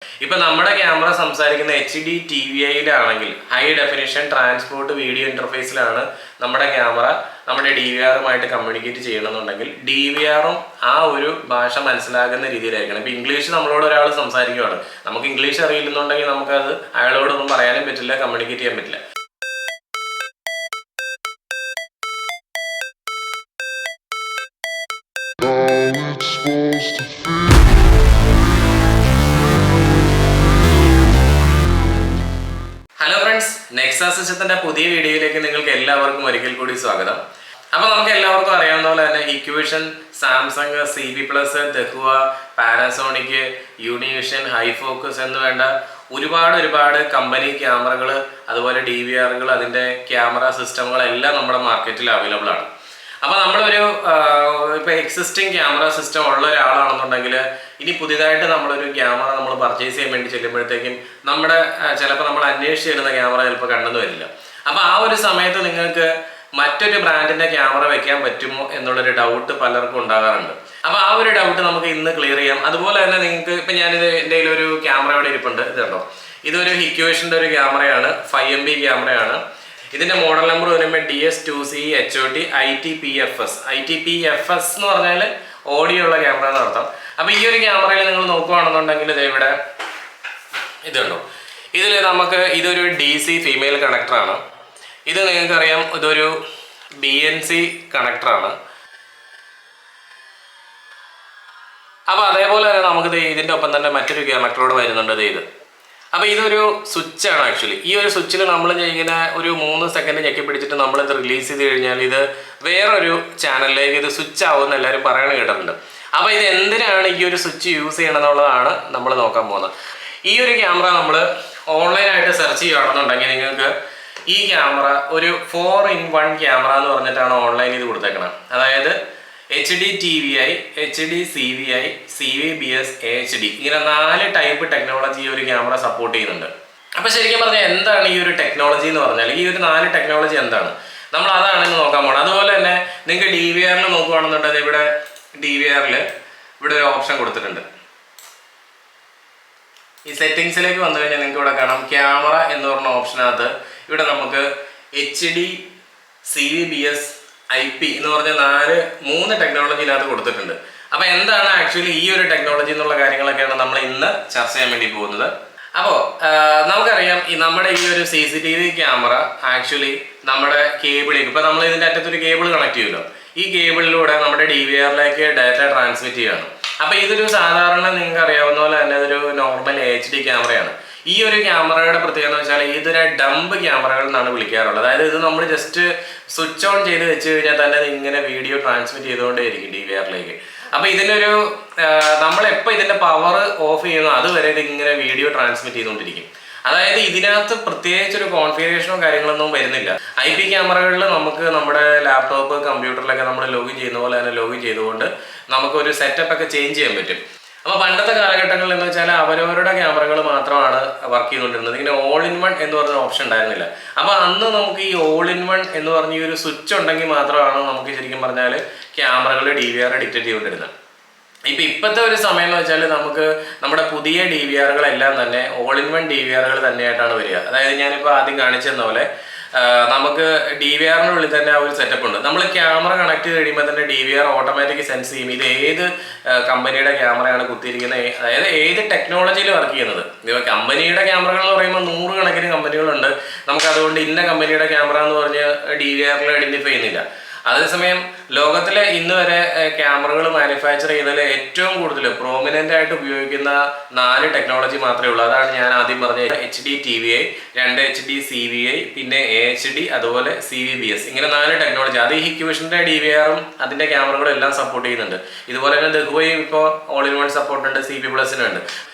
ഇപ്പോൾ നമ്മുടെ ക്യാമറ സംസാരിക്കുന്ന HD-TVI high definition transport video ഇന്റർഫേസിലാണ് നമ്മുടെ ക്യാമറ നമ്മുടെ DVR-ഉമായിട്ട് കമ്മ്യൂണിക്കേറ്റ് ചെയ്യണമെന്നുണ്ടെങ്കിൽ DVR-ഉം ആ ഒരു ഭാഷ മനസ്സിലാകുന്ന രീതിയിലായിരിക്കണം. ഇപ്പോൾ ഇംഗ്ലീഷ് നമ്മളോട് ഒരാൾ സംസാരിക്കുകയാണ്, നമുക്ക് ഇംഗ്ലീഷ് അറിയില്ലെന്നുണ്ടെങ്കിൽ നമുക്കത് അയാളോടൊന്നും പറയാനും പറ്റില്ല, കമ്മ്യൂണിക്കേറ്റ് ചെയ്യാൻ പറ്റില്ല. ഹലോ ഫ്രണ്ട്സ്, നെക്സാ സിസ്റ്റത്തിന്റെ പുതിയ വീഡിയോയിലേക്ക് നിങ്ങൾക്ക് എല്ലാവർക്കും ഒരിക്കൽ കൂടി സ്വാഗതം. അപ്പോൾ നമുക്ക് എല്ലാവർക്കും അറിയാവുന്ന പോലെ തന്നെ Hikvision, Samsung, CB+, Dahua, Panasonic, Univision, Hifocus എന്ന് വേണ്ട ഒരുപാട് കമ്പനി ക്യാമറകൾ, അതുപോലെ DVR-കൾ, അതിൻ്റെ ക്യാമറ സിസ്റ്റങ്ങളെല്ലാം നമ്മുടെ മാർക്കറ്റിൽ അവൈലബിൾ ആണ്. അപ്പോൾ നമ്മളൊരു ഇപ്പോൾ എക്സിസ്റ്റിംഗ് ക്യാമറ സിസ്റ്റം ഉള്ള ഒരാളാണെന്നുണ്ടെങ്കിൽ ഇനി പുതിയതായിട്ട് നമ്മളൊരു ക്യാമറ നമ്മൾ പർച്ചേസ് ചെയ്യാൻ വേണ്ടി ചെല്ലുമ്പോഴത്തേക്കും ചിലപ്പോൾ നമ്മൾ അന്വേഷിച്ച് ചെല്ലുന്ന ക്യാമറ ചിലപ്പോൾ കണ്ടെന്ന് വരില്ല. അപ്പോൾ ആ ഒരു സമയത്ത് നിങ്ങൾക്ക് മറ്റൊരു ബ്രാൻഡിൻ്റെ ക്യാമറ വെക്കാൻ പറ്റുമോ എന്നുള്ളൊരു ഡൗട്ട് പലർക്കും ഉണ്ടാകാറുണ്ട്. അപ്പോൾ ആ ഒരു ഡൗട്ട് നമുക്ക് ഇന്ന് ക്ലിയർ ചെയ്യാം. അതുപോലെ തന്നെ നിങ്ങൾക്ക് ഇപ്പം ഞാനിത് എൻ്റെ ഒരു ക്യാമറ ഇവിടെ ഇരിപ്പുണ്ട്, ഇത് കണ്ടോ, ഇതൊരു ഹിക്വിഷൻ്റെ ഒരു ക്യാമറയാണ്, 5MP ക്യാമറയാണ്. ഇതിന്റെ മോഡൽ നമ്പർ വരുമ്പോൾ DS2C HOT ITPFS. ITPFS എന്ന് പറഞ്ഞാൽ ഓഡിയോ ഉള്ള ക്യാമറ എന്ന് അർത്ഥം. അപ്പോൾ ഈ ഒരു ക്യാമറയിൽ നിങ്ങൾ നോക്കുകയാണെന്നുണ്ടെങ്കിൽ ഇവിടെ ഇതുണ്ടോ, ഇതിൽ ഇതൊരു DC ഫീമെയിൽ കണക്ടറാണ്. ഇത് നിങ്ങൾക്കറിയാം, ഇതൊരു BNC കണക്ടറാണ്. അപ്പോൾ അതേപോലെ തന്നെ നമുക്ക് ഇതിൻ്റെ ഒപ്പം തന്നെ മറ്റൊരു കണക്ടറോട് വരുന്നുണ്ട്, ഇത്. അപ്പോൾ ഇതൊരു സ്വിച്ചാണ്. ആക്ച്വലി ഈ ഒരു സ്വിച്ചിൽ നമ്മൾ ഇങ്ങനെ ഒരു 3 സെക്കൻഡ് ഞെക്കി പിടിച്ചിട്ട് നമ്മളിത് റിലീസ് ചെയ്ത് കഴിഞ്ഞാൽ ഇത് വേറൊരു ചാനലിലേക്ക് ഇത് സ്വിച്ച് ആവുമെന്ന് എല്ലാവരും പറയണ കേട്ടിട്ടുണ്ട്. അപ്പോൾ ഇത് എന്തിനാണ് ഈ ഒരു സ്വിച്ച് യൂസ് ചെയ്യണം എന്നുള്ളതാണ് നമ്മൾ നോക്കാൻ പോകുന്നത്. ഈ ഒരു ക്യാമറ നമ്മൾ ഓൺലൈനായിട്ട് സെർച്ച് ചെയ്യുകയാണെന്നുണ്ടെങ്കിൽ നിങ്ങൾക്ക് ഈ ക്യാമറ ഒരു 4-in-1 ക്യാമറ എന്ന് പറഞ്ഞിട്ടാണ് ഓൺലൈനിൽ ഇത് കൊടുത്തേക്കണം. അതായത് HD-TVI HD-CVI CVBS AHD ഇങ്ങനെ 4 ടൈപ്പ് ടെക്നോളജി ഒരു ക്യാമറ സപ്പോർട്ട് ചെയ്യുന്നുണ്ട്. അപ്പോൾ ശരിക്കും പറഞ്ഞാൽ എന്താണ് ഈ ഒരു ടെക്നോളജി എന്ന് പറഞ്ഞാൽ, ഈ ഒരു 4 ടെക്നോളജി എന്താണ്, നമ്മൾ അതാണ് ഇന്ന് നോക്കാൻ പോകുന്നത്. അതുപോലെ തന്നെ നിങ്ങൾക്ക് DVR-ൽ നോക്കുകയാണെന്നുണ്ടെങ്കിൽ ഇവിടെ DVR-ൽ ഇവിടെ ഒരു ഓപ്ഷൻ കൊടുത്തിട്ടുണ്ട്. ഈ സെറ്റിങ്സിലേക്ക് വന്നു കഴിഞ്ഞാൽ നിങ്ങൾക്ക് ഇവിടെ കാണാം ക്യാമറ എന്ന് പറഞ്ഞ ഓപ്ഷനകത്ത് ഇവിടെ നമുക്ക് HD-CVBS IP എന്ന് പറഞ്ഞ 3 ടെക്നോളജിയിനകത്ത് കൊടുത്തിട്ടുണ്ട്. അപ്പോൾ എന്താണ് ആക്ച്വലി ഈ ഒരു ടെക്നോളജി എന്നുള്ള കാര്യങ്ങളൊക്കെയാണ് നമ്മൾ ഇന്ന് ചർച്ച ചെയ്യാൻ വേണ്ടി പോകുന്നത്. അപ്പോൾ നമുക്കറിയാം, നമ്മുടെ ഈ ഒരു CCTV ക്യാമറ ആക്ച്വലി നമ്മുടെ കേബിളിലേക്ക്, ഇപ്പോൾ നമ്മൾ ഇതിൻ്റെ അറ്റത്തൊരു കേബിൾ കണക്ട് ചെയ്യുമല്ലോ, ഈ കേബിളിലൂടെ നമ്മുടെ DVR-ലേക്ക് ഡാറ്റ ട്രാൻസ്മിറ്റ് ചെയ്യുകയാണ്. അപ്പോൾ ഇതൊരു സാധാരണ നിങ്ങൾക്ക് അറിയാവുന്ന പോലെ തന്നെ ഇതൊരു നോർമൽ HD ക്യാമറയാണ്. ഈ ഒരു ക്യാമറയുടെ പ്രത്യേകത എന്ന് വെച്ചാൽ ഇതൊരു ഡംപ് ക്യാമറകൾ എന്നാണ് വിളിക്കാറുള്ളത്. അതായത് ഇത് നമ്മൾ ജസ്റ്റ് സ്വിച്ച് ഓൺ ചെയ്ത് വെച്ച് കഴിഞ്ഞാൽ തന്നെ ഇങ്ങനെ വീഡിയോ ട്രാൻസ്മിറ്റ് ചെയ്തുകൊണ്ടേയിരിക്കും DVR-ലേക്ക്. അപ്പോൾ ഇതിനൊരു നമ്മളെപ്പോൾ ഇതിൻ്റെ പവർ ഓഫ് ചെയ്യുന്നു അതുവരെ ഇതിങ്ങനെ വീഡിയോ ട്രാൻസ്മിറ്റ് ചെയ്തുകൊണ്ടിരിക്കും. അതായത് ഇതിനകത്ത് പ്രത്യേകിച്ചൊരു കോൺഫിഗറേഷനോ കാര്യങ്ങളൊന്നും വരുന്നില്ല. IP ക്യാമറകളിൽ നമുക്ക് നമ്മുടെ ലാപ്ടോപ്പ്, കമ്പ്യൂട്ടറിലൊക്കെ നമ്മൾ ലോഗിൻ ചെയ്യുന്ന പോലെ തന്നെ ലോഗിൻ ചെയ്തുകൊണ്ട് നമുക്കൊരു സെറ്റപ്പ് ഒക്കെ ചേഞ്ച് ചെയ്യാൻ പറ്റും. അപ്പോൾ പണ്ടത്തെ കാലഘട്ടങ്ങളിൽ എന്ന് വെച്ചാൽ അവരവരുടെ ക്യാമറകൾ മാത്രമാണ് വർക്ക് ചെയ്തുകൊണ്ടിരുന്നത്. ഇങ്ങനെ all-in-one എന്ന് പറഞ്ഞ ഓപ്ഷൻ ഉണ്ടായിരുന്നില്ല. അപ്പോൾ അന്ന് നമുക്ക് ഈ all-in-one എന്ന് പറഞ്ഞ ഈ ഒരു സ്വിച്ച് ഉണ്ടെങ്കിൽ മാത്രമാണ് നമുക്ക് ശരിക്കും പറഞ്ഞാൽ ക്യാമറകൾ DVR ഡിറ്റക്ട് ചെയ്തുകൊണ്ടിരുന്നത്. ഇപ്പോഴത്തെ ഒരു സമയം എന്ന് വെച്ചാൽ നമുക്ക് നമ്മുടെ പുതിയ DVR-കളെല്ലാം തന്നെ all-in-one DVR-കൾ തന്നെയായിട്ടാണ് വരിക. അതായത് ഞാനിപ്പോൾ ആദ്യം കാണിച്ചെന്ന പോലെ നമുക്ക് DVR-നുള്ളിൽ തന്നെ ആ ഒരു സെറ്റപ്പ് ഉണ്ട്. നമ്മൾ ക്യാമറ കണക്ട് ചെയ്ത് കഴിയുമ്പോൾ തന്നെ DVR ഓട്ടോമാറ്റിക് സെൻസ് ചെയ്യും ഇത് ഏത് കമ്പനിയുടെ ക്യാമറയാണ് കുത്തിയിരിക്കുന്നത്, അതായത് ഏത് ടെക്നോളജിയിൽ വർക്ക് ചെയ്യുന്നത്. ഇപ്പോൾ കമ്പനിയുടെ ക്യാമറകൾ എന്ന് പറയുമ്പോൾ 100 കണക്കിന് കമ്പനികളുണ്ട്. നമുക്കതുകൊണ്ട് ഇന്ന കമ്പനിയുടെ ക്യാമറ എന്ന് പറഞ്ഞ് DVR-ൽ ഐഡൻറ്റിഫൈ ചെയ്യുന്നില്ല. അതേസമയം ലോകത്തിലെ ഇന്ന് വരെ ക്യാമറകൾ മാനുഫാക്ചർ ചെയ്യുന്നതിൽ ഏറ്റവും കൂടുതൽ പ്രോമിനൻ്റ് ആയിട്ട് ഉപയോഗിക്കുന്ന 4 ടെക്നോളജി മാത്രമേ ഉള്ളൂ. അതാണ് ഞാൻ ആദ്യം പറഞ്ഞ HD-TVI, 2 HD-CVI, പിന്നെ AHD, അതുപോലെ CVBS. ഇങ്ങനെ 4 ടെക്നോളജി. അത് ഈ ഹിക്വിഷൻ്റെ DVR-ഉം അതിൻ്റെ ക്യാമറകളും എല്ലാം സപ്പോർട്ട് ചെയ്യുന്നുണ്ട്. ഇതുപോലെ തന്നെ ദഹുവയും ഇപ്പോൾ all-in-one സപ്പോർട്ട് ഉണ്ട്, CB+-നുണ്ട്.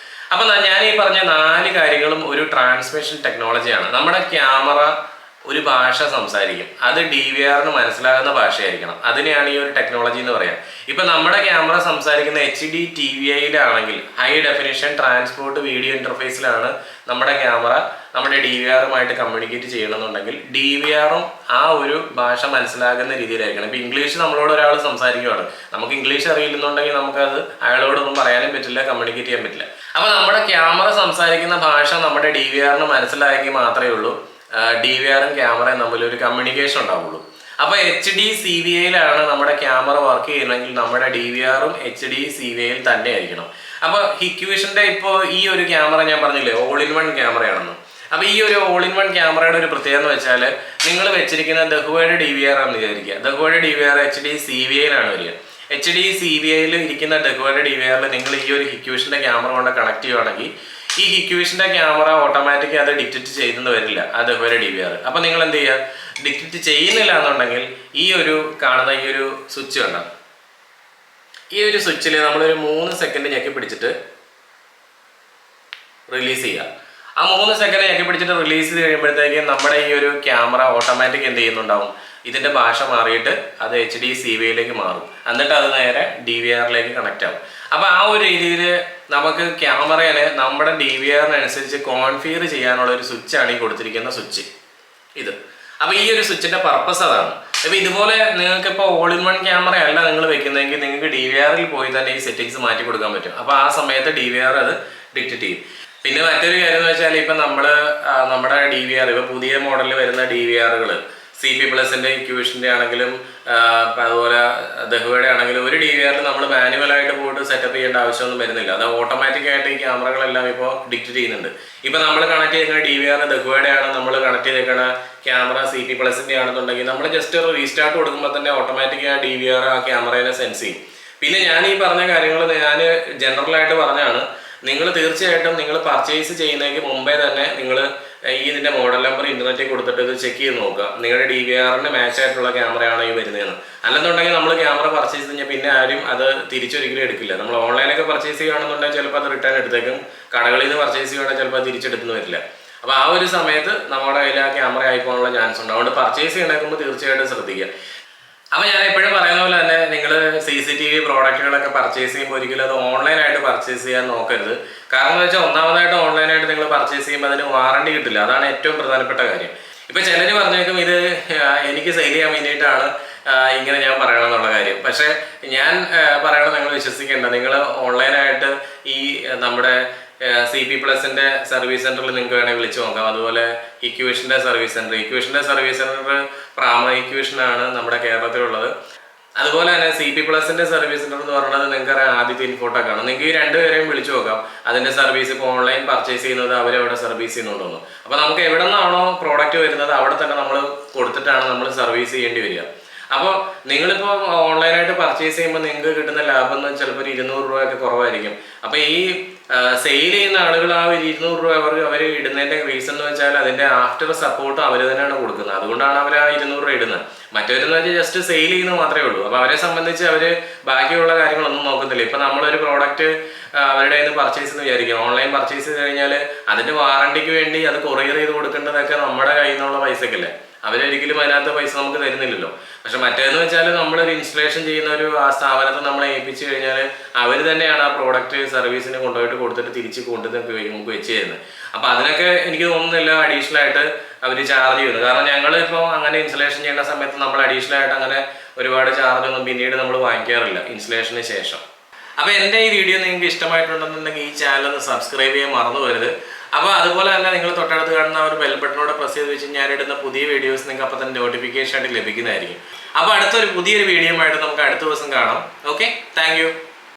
അപ്പോൾ ഞാൻ ഈ പറഞ്ഞ 4 കാര്യങ്ങളും ഒരു ട്രാൻസ്മിഷൻ ടെക്നോളജിയാണ്. നമ്മുടെ ക്യാമറ ഒരു ഭാഷ സംസാരിക്കും. അത് DVRന് മനസ്സിലാകുന്ന ഭാഷയായിരിക്കണം. അതിനെയാണ് ഈ ഒരു ടെക്നോളജി എന്ന് പറയാം. ഇപ്പം നമ്മുടെ ക്യാമറ സംസാരിക്കുന്ന HD-TVIയിലാണെങ്കിൽ ഹൈ ഡെഫിനിഷൻ ട്രാൻസ്പോർട്ട് വീഡിയോ ഇൻ്റർഫേസിലാണ് നമ്മുടെ ക്യാമറ നമ്മുടെ DVRുമായിട്ട് കമ്മ്യൂണിക്കേറ്റ് ചെയ്യണമെന്നുണ്ടെങ്കിൽ DVRും ആ ഒരു ഭാഷ മനസ്സിലാകുന്ന രീതിയിലായിരിക്കണം. ഇപ്പം ഇംഗ്ലീഷ് നമ്മളോട് ഒരാൾ സംസാരിക്കുകയാണ്, നമുക്ക് ഇംഗ്ലീഷ് അറിയില്ലെന്നുണ്ടെങ്കിൽ നമുക്കത് അയാളോടൊന്നും പറയാനും പറ്റില്ല, കമ്മ്യൂണിക്കേറ്റ് ചെയ്യാൻ പറ്റില്ല. അപ്പോൾ നമ്മുടെ ക്യാമറ സംസാരിക്കുന്ന ഭാഷ നമ്മുടെ DVRന് മനസ്സിലായെങ്കിൽ മാത്രമേ ഉള്ളൂ DVRും ക്യാമറയും തമ്മിലൊരു കമ്മ്യൂണിക്കേഷൻ ഉണ്ടാവുള്ളൂ. അപ്പോൾ HD-CVIയിലാണ് നമ്മുടെ ക്യാമറ വർക്ക് ചെയ്യുന്നതെങ്കിൽ നമ്മുടെ DVRും HD-CVIയിൽ തന്നെ ആയിരിക്കണം. അപ്പോൾ ഹിക്വിഷൻ്റെ ഇപ്പോൾ ഈ ഒരു ക്യാമറ ഞാൻ പറഞ്ഞില്ലേ ഓൾ ഇൻ വൺ ക്യാമറയാണെന്ന്. അപ്പോൾ ഈ ഒരു ഓൾ ഇൻ വൺ ക്യാമറയുടെ ഒരു പ്രത്യേകത എന്ന് വെച്ചാൽ നിങ്ങൾ വെച്ചിരിക്കുന്ന ദഹുവയുടെ DVR ആണെന്ന് വിചാരിക്കുക. ദഹുവയുടെ DVR HD-CVIയിലാണ് വരിക. HD-CVIയിൽ ഇരിക്കുന്ന ദഹുവയുടെ DVRൽ നിങ്ങൾ ഈ ഒരു ഹിക്വിഷൻ്റെ ക്യാമറ കൊണ്ട് കണക്ട് ചെയ്യുകയാണെങ്കിൽ ഈ ഹിക്വിഷൻ്റെ ക്യാമറ ഓട്ടോമാറ്റിക്കലി അത് ഡിറ്റക്റ്റ് ചെയ്തെന്ന് വരില്ല ആ ദഹുവയുടെ DVR. അപ്പോൾ നിങ്ങൾ എന്ത് ചെയ്യുക, ഡിറ്റക്റ്റ് ചെയ്യുന്നില്ല എന്നുണ്ടെങ്കിൽ ഈ ഒരു കാണുന്ന ഈ ഒരു സ്വിച്ച് കണ്ട ഈ ഒരു സ്വിച്ചിൽ നമ്മളൊരു 3 സെക്കൻഡ് ഞെക്കി പിടിച്ചിട്ട് റിലീസ് ചെയ്യുക. ആ 3 സെക്കൻഡ് ഞെക്കി പിടിച്ചിട്ട് റിലീസ് ചെയ്ത് കഴിയുമ്പോഴത്തേക്കും നമ്മുടെ ഈ ഒരു ക്യാമറ ഓട്ടോമാറ്റിക് എന്ത് ചെയ്യുന്നുണ്ടാവും, ഇതിൻ്റെ ഭാഷ മാറിയിട്ട് അത് HD-CVIയിലേക്ക് മാറും. എന്നിട്ട് അത് നേരെ DVRലേക്ക് കണക്റ്റ് ആവും. അപ്പോൾ ആ ഒരു രീതിയിൽ നമുക്ക് ക്യാമറയെ നമ്മുടെ DVRനനുസരിച്ച് കോൺഫിഗർ ചെയ്യാനുള്ള ഒരു സ്വിച്ചാണ് ഈ കൊടുത്തിരിക്കുന്ന സ്വിച്ച് ഇത്. അപ്പോൾ ഈ ഒരു സ്വിച്ചിൻ്റെ പർപ്പസ് അതാണ്. അപ്പോൾ ഇതുപോലെ നിങ്ങൾക്കിപ്പോൾ ഓൾ ഇൻ വൺ ക്യാമറ അല്ല നിങ്ങൾ വെക്കുന്നതെങ്കിൽ നിങ്ങൾക്ക് DVRൽ പോയി തന്നെ ഈ സെറ്റിങ്സ് മാറ്റി കൊടുക്കാൻ പറ്റും. അപ്പോൾ ആ സമയത്ത് DVR അത് ഡിറ്റക്റ്റ് ചെയ്യും. പിന്നെ മറ്റൊരു കാര്യം എന്ന് വെച്ചാൽ ഇപ്പം നമ്മുടെ DVR ഇപ്പോൾ പുതിയ മോഡലിൽ വരുന്ന DVRകൾ CP+ൻ്റെ Hikvisionൻ്റെ ആണെങ്കിലും അതുപോലെ ദഹുവയുടെ ആണെങ്കിലും ഒരു DVRൽ നമ്മൾ മാനുവലായിട്ട് പോയിട്ട് സെറ്റപ്പ് ചെയ്യേണ്ട ആവശ്യമൊന്നും വരുന്നില്ല. അത് ഓട്ടോമാറ്റിക്കായിട്ട് ഈ ക്യാമറകളെല്ലാം ഇപ്പോൾ ഡിറ്റക്റ്റ് ചെയ്യുന്നുണ്ട്. ഇപ്പോൾ നമ്മൾ കണക്ട് ചെയ്തിരിക്കുന്ന DVR ദഹുവയുടെ ആണ്, നമ്മൾ കണക്ട് ചെയ്തിരിക്കുന്ന ക്യാമറ CP+ൻ്റെ ആണെന്നുണ്ടെങ്കിൽ നമ്മൾ ജസ്റ്റ് ഒരു റീസ്റ്റാർട്ട് കൊടുക്കുമ്പോൾ തന്നെ ഓട്ടോമാറ്റിക്കായി ആ DVR ആ ക്യാമറയെ സെൻസ് ചെയ്യും. പിന്നെ ഞാൻ ഈ പറഞ്ഞ കാര്യങ്ങൾ ഞാൻ ജനറലായിട്ട് പറഞ്ഞാണ്. നിങ്ങൾ തീർച്ചയായിട്ടും നിങ്ങൾ പർച്ചേസ് ചെയ്യുന്നതിന് മുമ്പേ തന്നെ നിങ്ങൾ ഇതിൻ്റെ മോഡൽ നമ്പർ ഇൻ്റർനെറ്റിൽ കൊടുത്തിട്ട് ഇത് ചെക്ക് ചെയ്ത് നോക്കുക, നിങ്ങളുടെ DVRന് മാച്ച് ആയിട്ടുള്ള ക്യാമറയാണോ ഈ വരുന്നതെന്ന്. അല്ലെന്നുണ്ടെങ്കിൽ നമ്മൾ ക്യാമറ പർച്ചേസ് കഴിഞ്ഞാൽ പിന്നെ ആരും അത് തിരിച്ചൊരിക്കലും എടുക്കില്ല. നമ്മൾ ഓൺലൈനൊക്കെ പർച്ചേസ് ചെയ്യുകയാണെന്നുണ്ടെങ്കിൽ ചിലപ്പോൾ അത് റിട്ടേൺ എടുത്തേക്കും, കടകളിൽ നിന്ന് പർച്ചേസ് ചെയ്യുകയാണെങ്കിൽ ചിലപ്പോൾ അത് തിരിച്ചെടുത്തെന്ന് വരില്ല. അപ്പോൾ ആ ഒരു സമയത്ത് നമ്മുടെ കയ്യിൽ ആ ക്യാമറ ആയിപ്പോകാനുള്ള ചാൻസ് ഉണ്ട്. അതുകൊണ്ട് പർച്ചേസ് ചെയ്യണമെങ്കിൽ തീർച്ചയായിട്ടും ശ്രദ്ധിക്കുക. അപ്പോൾ ഞാൻ എപ്പോഴും പറയുന്ന പോലെ തന്നെ നിങ്ങൾ CCTV പ്രോഡക്റ്റുകളൊക്കെ പർച്ചേസ് ചെയ്യുമ്പോൾ ഒരിക്കലും അത് ഓൺലൈനായിട്ട് പർച്ചേസ് ചെയ്യാൻ നോക്കരുത്. കാരണം എന്ന് വെച്ചാൽ ഒന്നാമതായിട്ട് ഓൺലൈനായിട്ട് നിങ്ങൾ പർച്ചേസ് ചെയ്യുമ്പോൾ അതിന് വാറണ്ടി കിട്ടില്ല. അതാണ് ഏറ്റവും പ്രധാനപ്പെട്ട കാര്യം. ഇപ്പോൾ ചിലർ പറഞ്ഞേക്കും ഇത് എനിക്ക് സെയിൽ ചെയ്യാൻ വേണ്ടിയിട്ടാണ് ഇങ്ങനെ ഞാൻ പറയണമെന്നുള്ള കാര്യം. പക്ഷേ ഞാൻ പറയണത് നിങ്ങൾ വിശ്വസിക്കേണ്ട. നിങ്ങൾ ഓൺലൈനായിട്ട് ഈ നമ്മുടെ CP+ൻ്റെ സർവീസ് സെൻറ്ററിൽ നിങ്ങൾക്ക് വേണമെങ്കിൽ വിളിച്ച് നോക്കാം. അതുപോലെ Hikvisionൻ്റെ സർവീസ് സെൻറ്റർ പ്രാമ Hikvisionനാണ് നമ്മുടെ കേരളത്തിലുള്ളത്. അതുപോലെ തന്നെ CP+ൻ്റെ സർവീസ് സെൻറ്റർ എന്ന് പറയുന്നത് നിങ്ങൾക്ക് ആദ്യത്തെ ഇൻഫോട്ടൊക്കെ ആണ്. നിങ്ങൾക്ക് ഈ രണ്ടുപേരെയും വിളിച്ചു നോക്കാം. അതിൻ്റെ സർവീസ് ഇപ്പോൾ ഓൺലൈൻ പർച്ചേസ് ചെയ്യുന്നത് അവരവിടെ സർവീസ് ചെയ്യുന്നുണ്ടോന്ന്. അപ്പോൾ നമുക്ക് എവിടെ നിന്നാണോ പ്രോഡക്റ്റ് വരുന്നത് അവിടെ തന്നെ നമ്മൾ കൊടുത്തിട്ടാണ് നമ്മൾ സർവീസ് ചെയ്യേണ്ടി വരിക. അപ്പോൾ നിങ്ങളിപ്പോൾ ഓൺലൈനായിട്ട് പർച്ചേസ് ചെയ്യുമ്പോൾ നിങ്ങൾക്ക് കിട്ടുന്ന ലാഭം എന്ന് ചിലപ്പോൾ ഒരു 200 രൂപയൊക്കെ കുറവായിരിക്കും. അപ്പോൾ ഈ സെയിൽ ചെയ്യുന്ന ആളുകൾ ആ ഒരു 200 രൂപ അവർ ഇടുന്നതിൻ്റെ റീസൺ എന്ന് വെച്ചാൽ അതിൻ്റെ ആഫ്റ്റർ സപ്പോർട്ട് അവർ തന്നെയാണ് കൊടുക്കുന്നത്. അതുകൊണ്ടാണ് അവർ ആ 200 രൂപ ഇടുന്നത്. മറ്റവരെന്ന് വെച്ചാൽ ജസ്റ്റ് സെയിൽ ചെയ്യുന്നത് മാത്രമേ ഉള്ളൂ. അപ്പോൾ അവരെ സംബന്ധിച്ച് അവർ ബാക്കിയുള്ള കാര്യങ്ങളൊന്നും നോക്കുന്നില്ല. ഇപ്പം നമ്മളൊരു പ്രോഡക്റ്റ് അവരുടെ കയ്യിൽ നിന്ന് പർച്ചേസ് എന്ന് വിചാരിക്കും, ഓൺലൈൻ പർച്ചേസ് ചെയ്ത് കഴിഞ്ഞാൽ അതിൻ്റെ വാറണ്ടിക്ക് വേണ്ടി അത് കൊറിയർ ചെയ്ത് കൊടുക്കേണ്ടതൊക്കെ നമ്മുടെ കയ്യിൽ നിന്നുള്ള പൈസക്കല്ലേ. അവരൊരിക്കലും അതിനകത്ത് പൈസ നമുക്ക് തരുന്നില്ലല്ലോ. പക്ഷെ മറ്റേന്ന് വെച്ചാൽ നമ്മളൊരു ഇൻസ്റ്റലേഷൻ ചെയ്യുന്ന ഒരു ആ സ്ഥാപനത്തെ നമ്മളെ ഏൽപ്പിച്ചു കഴിഞ്ഞാൽ അവർ തന്നെയാണ് ആ പ്രോഡക്റ്റ് സർവീസിന് കൊണ്ടുപോയിട്ട് കൊടുത്തിട്ട് തിരിച്ച് നമുക്ക് വെച്ച് തരുന്നത്. അപ്പോൾ അതിനൊക്കെ എനിക്ക് തോന്നുന്നില്ല അഡീഷണൽ ആയിട്ട് അവർ ചാർജ് ചെയ്യുന്നത്. കാരണം ഞങ്ങളിപ്പോൾ അങ്ങനെ ഇൻസ്റ്റലേഷൻ ചെയ്യുന്ന സമയത്ത് നമ്മൾ അഡീഷണൽ ആയിട്ട് അങ്ങനെ ഒരുപാട് ചാർജ് ഒന്നും പിന്നീട് നമ്മൾ വാങ്ങിക്കാറില്ല ഇൻസ്റ്റലേഷന് ശേഷം. അപ്പോൾ എൻ്റെ ഈ വീഡിയോ നിങ്ങൾക്ക് ഇഷ്ടമായിട്ടുണ്ടെന്നുണ്ടെങ്കിൽ ഈ ചാനൽ ഒന്ന് സബ്സ്ക്രൈബ് ചെയ്യാൻ മറന്നു പോകരുത്. അപ്പോൾ അതുപോലെ തന്നെ നിങ്ങൾ തൊട്ടടുത്ത് കാണുന്ന ഒരു ബെൽ ബട്ടനോടെ പ്രസ് ചെയ്ത് വെച്ച് ഞാനിടുന്ന പുതിയ വീഡിയോസ് നിങ്ങൾക്ക് അപ്പോൾ തന്നെ നോട്ടിഫിക്കേഷൻ ആയിട്ട് ലഭിക്കുന്നതായിരിക്കും. അപ്പോൾ പുതിയൊരു വീഡിയോ ആയിട്ട് നമുക്ക് അടുത്ത ദിവസം കാണാം. Okay, thank you.